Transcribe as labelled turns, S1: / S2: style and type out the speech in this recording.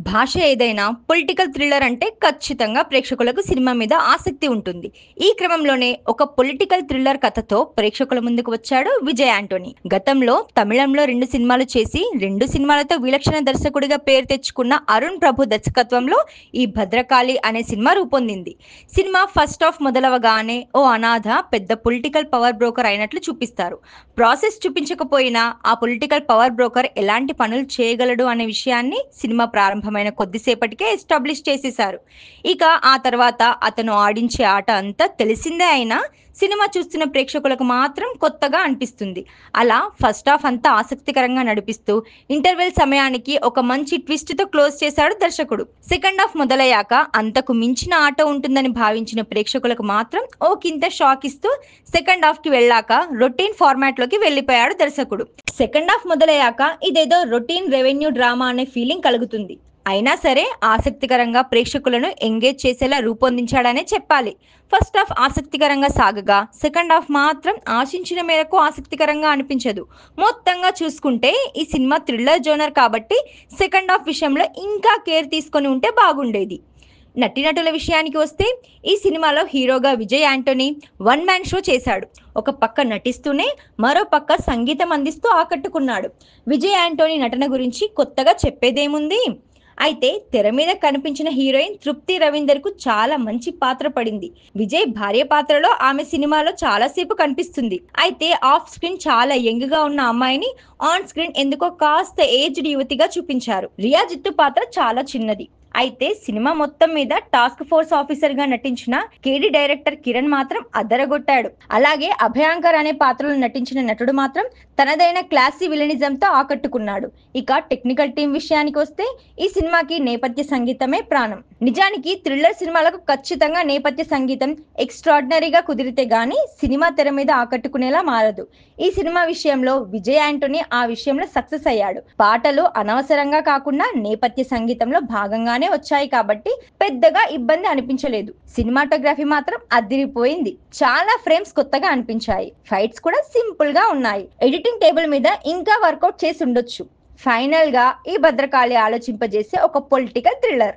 S1: భాష ఏదైనా political thriller అంటే ఖచ్చితంగా ప్రేక్షకులకు సినిమా మీద ఆసక్తి ఉంటుంది. ఈ క్రమంలోనే ఒక పొలిటికల్ థ్రిల్లర్ కథతో ప్రేక్షకుల ముందుకు వచ్చాడు విజయ్ యాంటోనీ. గతంలో తమిళంలో 2 సినిమాలు చేసి 2 సినిమాలతో విలక్షణ దర్శకుడిగా పేరు తెచ్చుకున్న అరుణ్ ప్రభు దర్శకత్వంలో ఈ భద్రకాళి అనే సినిమా రూపొందింది. సినిమా ఫస్ట్ హాఫ్ మొదలవగానే ఓ అనాథ పెద్ద పొలిటికల్ పవర్ బ్రోకర్ అయినట్లు చూపిస్తారు. ప్రాసెస్ చూపించకపోయినా ఆ పొలిటికల్ పవర్ బ్రోకర్ ఎలాంటి పనులు చేయగలడు అనే విషయాన్ని సినిమా ప్రారంభమైన కొద్దిసేపటికే ఎస్టాబ్లిష్ చేసేశారు. ఇక ఆ తర్వాత అతను ఆడించే ఆట అంతా తెలిసిందే అయినా సినిమా చూస్తున్న ప్రేక్షకులకు మాత్రం కొత్తగా అనిపిస్తుంది. అలా ఫస్ట్ హాఫ్ అంతా ఆసక్తికరంగా నడిపిస్తూ ఇంటర్వెల్ సమయానికి ఒక మంచి ట్విస్ట్ తో క్లోజ్ చేశాడు దర్శకుడు. సెకండ్ హాఫ్ మొదలయ్యాక అంతకు మించిన ఆట ఉంటుందని భావించిన ప్రేక్షకులకు మాత్రం ఓ కింత షాక్ ఇస్తూ సెకండ్ హాఫ్ కి వెళ్ళాక రొటీన్ ఫార్మాట్ లోకి వెళ్ళిపోయాడు దర్శకుడు. సెకండ్ హాఫ్ మొదలయ్యాక ఇదేదో రొటీన్ రెవెన్యూ డ్రామా అనే ఫీలింగ్ కలుగుతుంది. అయినా సరే ఆసక్తికరంగా ప్రేక్షకులను ఎంగేజ్ చేసేలా రూపొందించాడనే చెప్పాలి. ఫస్ట్ హాఫ్ ఆసక్తికరంగా సాగగా సెకండ్ హాఫ్ మాత్రం ఆశించిన మేరకు ఆసక్తికరంగా అనిపించదు. మొత్తంగా చూసుకుంటే ఈ సినిమా థ్రిల్లర్ జోనర్ కాబట్టి సెకండ్ హాఫ్ విషయంలో ఇంకా కేర్ తీసుకొని ఉంటే బాగుండేది. నటీనటుల విషయానికి వస్తే ఈ సినిమాలో హీరోగా Vijay Anthony one man show చేశాడు. ఒక పక్క నటిస్తూనే మరో పక్క సంగీతం అందిస్తూ ఆకట్టుకున్నాడు. విజయ్ యాంటోనీ నటన గురించి కొత్తగా చెప్పేదేముంది? అయితే తెర మీద కనిపించిన హీరోయిన్ తృప్తి రవీందర్ కు చాలా మంచి పాత్ర పడింది. విజయ్ భార్య పాత్రలో ఆమె సినిమాలో చాలాసేపు కనిపిస్తుంది. అయితే ఆఫ్ స్క్రీన్ చాలా యంగ్ గా ఉన్న అమ్మాయిని ఆన్ స్క్రీన్ ఎందుకో కాస్త ఏజ్డ్ యువతిగా చూపించారు. రియా జిత్తు పాత్ర చాలా చిన్నది. అయితే సినిమా మొత్తం మీద టాస్క్ ఫోర్స్ ఆఫీసర్ గా నటించిన కేడి డైరెక్టర్ కిరణ్ మాత్రం అదరగొట్టాడు. అలాగే అభయాంకర్ అనే పాత్రలో నటించిన నటుడు మాత్రం తనదైన క్లాసీ విలనిజం తో ఆకట్టుకున్నాడు. ఇక టెక్నికల్ టీం విషయానికి వస్తే ఈ సినిమాకి నేపథ్య సంగీతమే ప్రాణం. నిజానికి థ్రిల్లర్ సినిమాలకు ఖచ్చితంగా నేపథ్య సంగీతం ఎక్స్ట్రాడినరీగా కుదిరితే గానీ సినిమా తెర మీద ఆకట్టుకునేలా మారదు. ఈ సినిమా విషయంలో విజయ్ యాంటోనీ ఆ విషయంలో సక్సెస్ అయ్యాడు. పాటలు అనవసరంగా కాకుండా నేపథ్య సంగీతంలో భాగంగానే వచ్చాయి కాబట్టి పెద్దగా ఇబ్బంది అనిపించలేదు. సినిమాటోగ్రఫీ మాత్రం అదిరిపోయింది. చాలా ఫ్రేమ్స్ కొత్తగా అనిపించాయి. ఫైట్స్ కూడా సింపుల్ గా ఉన్నాయి. ఎడిటింగ్ టేబుల్ మీద ఇంకా వర్కౌట్ చేసి ఉండొచ్చు. ఫైనల్ గా ఈ భద్రకాళి ఆలోచింపజేసే ఒక పొలిటికల్ థ్రిల్లర్.